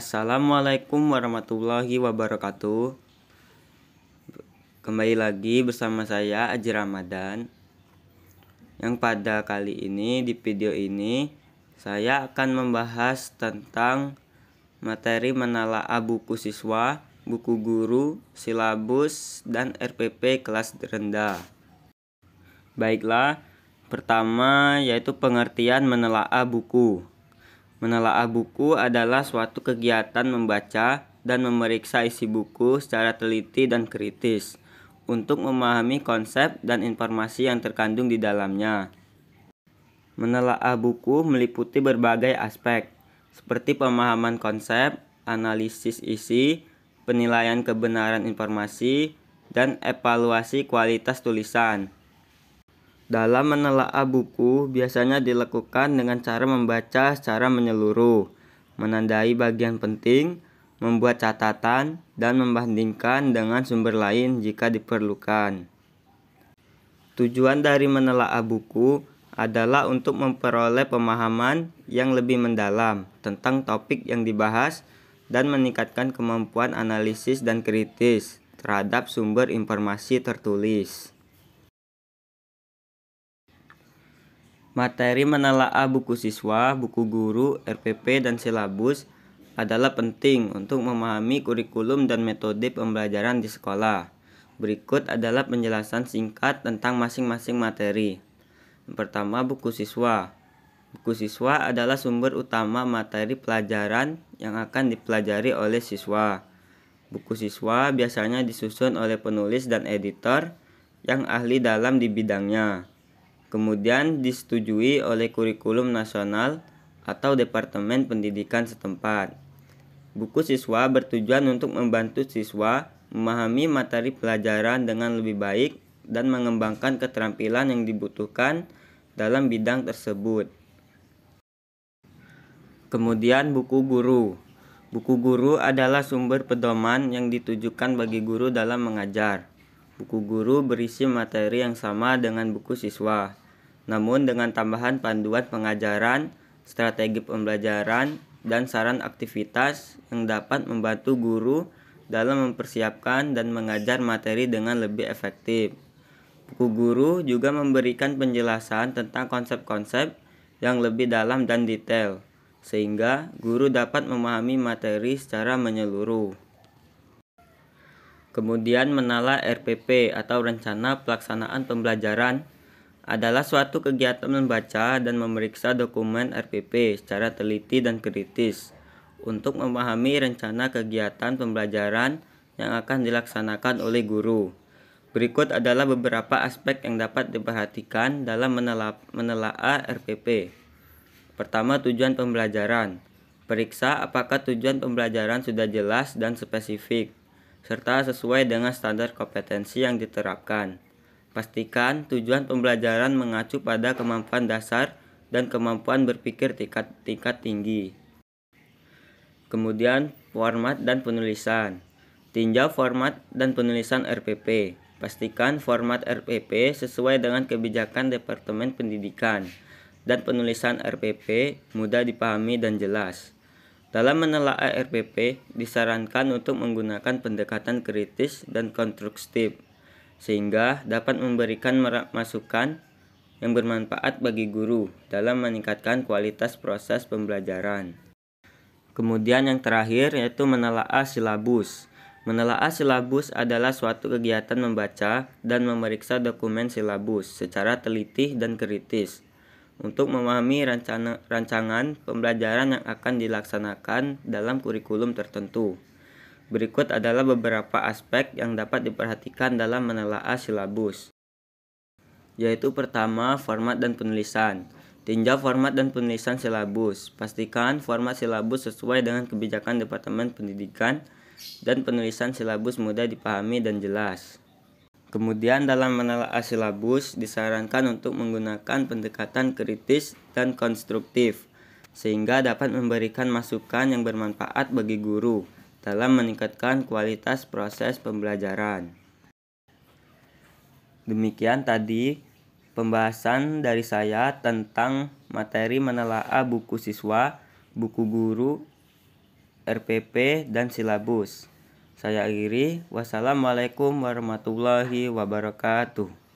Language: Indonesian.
Assalamualaikum warahmatullahi wabarakatuh. Kembali lagi bersama saya Aji Ramadan. Yang pada kali ini di video ini saya akan membahas tentang materi menelaah buku siswa, buku guru, silabus, dan RPP kelas rendah. Baiklah, pertama yaitu pengertian menelaah buku. Menelaah buku adalah suatu kegiatan membaca dan memeriksa isi buku secara teliti dan kritis untuk memahami konsep dan informasi yang terkandung di dalamnya. Menelaah buku meliputi berbagai aspek, seperti pemahaman konsep, analisis isi, penilaian kebenaran informasi, dan evaluasi kualitas tulisan. Dalam menelaah buku biasanya dilakukan dengan cara membaca secara menyeluruh, menandai bagian penting, membuat catatan, dan membandingkan dengan sumber lain jika diperlukan. Tujuan dari menelaah buku adalah untuk memperoleh pemahaman yang lebih mendalam tentang topik yang dibahas dan meningkatkan kemampuan analisis dan kritis terhadap sumber informasi tertulis. Materi menelaah buku siswa, buku guru, RPP, dan silabus adalah penting untuk memahami kurikulum dan metode pembelajaran di sekolah. Berikut adalah penjelasan singkat tentang masing-masing materi. Yang pertama, buku siswa. Buku siswa adalah sumber utama materi pelajaran yang akan dipelajari oleh siswa. Buku siswa biasanya disusun oleh penulis dan editor yang ahli dalam di bidangnya. Kemudian disetujui oleh kurikulum nasional atau Departemen Pendidikan setempat. Buku siswa bertujuan untuk membantu siswa memahami materi pelajaran dengan lebih baik dan mengembangkan keterampilan yang dibutuhkan dalam bidang tersebut. Kemudian buku guru. Buku guru adalah sumber pedoman yang ditujukan bagi guru dalam mengajar. Buku guru berisi materi yang sama dengan buku siswa, namun dengan tambahan panduan pengajaran, strategi pembelajaran, dan saran aktivitas yang dapat membantu guru dalam mempersiapkan dan mengajar materi dengan lebih efektif. Buku guru juga memberikan penjelasan tentang konsep-konsep yang lebih dalam dan detail, sehingga guru dapat memahami materi secara menyeluruh. Kemudian menelaah RPP atau Rencana Pelaksanaan Pembelajaran adalah suatu kegiatan membaca dan memeriksa dokumen RPP secara teliti dan kritis untuk memahami rencana kegiatan pembelajaran yang akan dilaksanakan oleh guru. Berikut adalah beberapa aspek yang dapat diperhatikan dalam menelaah RPP. Pertama, tujuan pembelajaran. Periksa apakah tujuan pembelajaran sudah jelas dan spesifik, serta sesuai dengan standar kompetensi yang diterapkan. Pastikan tujuan pembelajaran mengacu pada kemampuan dasar dan kemampuan berpikir tingkat tinggi. Kemudian, format dan penulisan. Tinjau format dan penulisan RPP. Pastikan format RPP sesuai dengan kebijakan Departemen Pendidikan dan penulisan RPP mudah dipahami dan jelas. Dalam menelaah RPP, disarankan untuk menggunakan pendekatan kritis dan konstruktif, sehingga dapat memberikan masukan yang bermanfaat bagi guru dalam meningkatkan kualitas proses pembelajaran. Kemudian yang terakhir yaitu menelaah silabus. Menelaah silabus adalah suatu kegiatan membaca dan memeriksa dokumen silabus secara teliti dan kritis untuk memahami rancangan pembelajaran yang akan dilaksanakan dalam kurikulum tertentu. Berikut adalah beberapa aspek yang dapat diperhatikan dalam menelaah silabus. Yaitu pertama, format dan penulisan. Tinjau format dan penulisan silabus. Pastikan format silabus sesuai dengan kebijakan Departemen Pendidikan dan penulisan silabus mudah dipahami dan jelas. Kemudian dalam menelaah silabus disarankan untuk menggunakan pendekatan kritis dan konstruktif sehingga dapat memberikan masukan yang bermanfaat bagi guru dalam meningkatkan kualitas proses pembelajaran. Demikian tadi pembahasan dari saya tentang materi menelaah buku siswa, buku guru, RPP, dan silabus. Saya akhiri. Wassalamualaikum warahmatullahi wabarakatuh.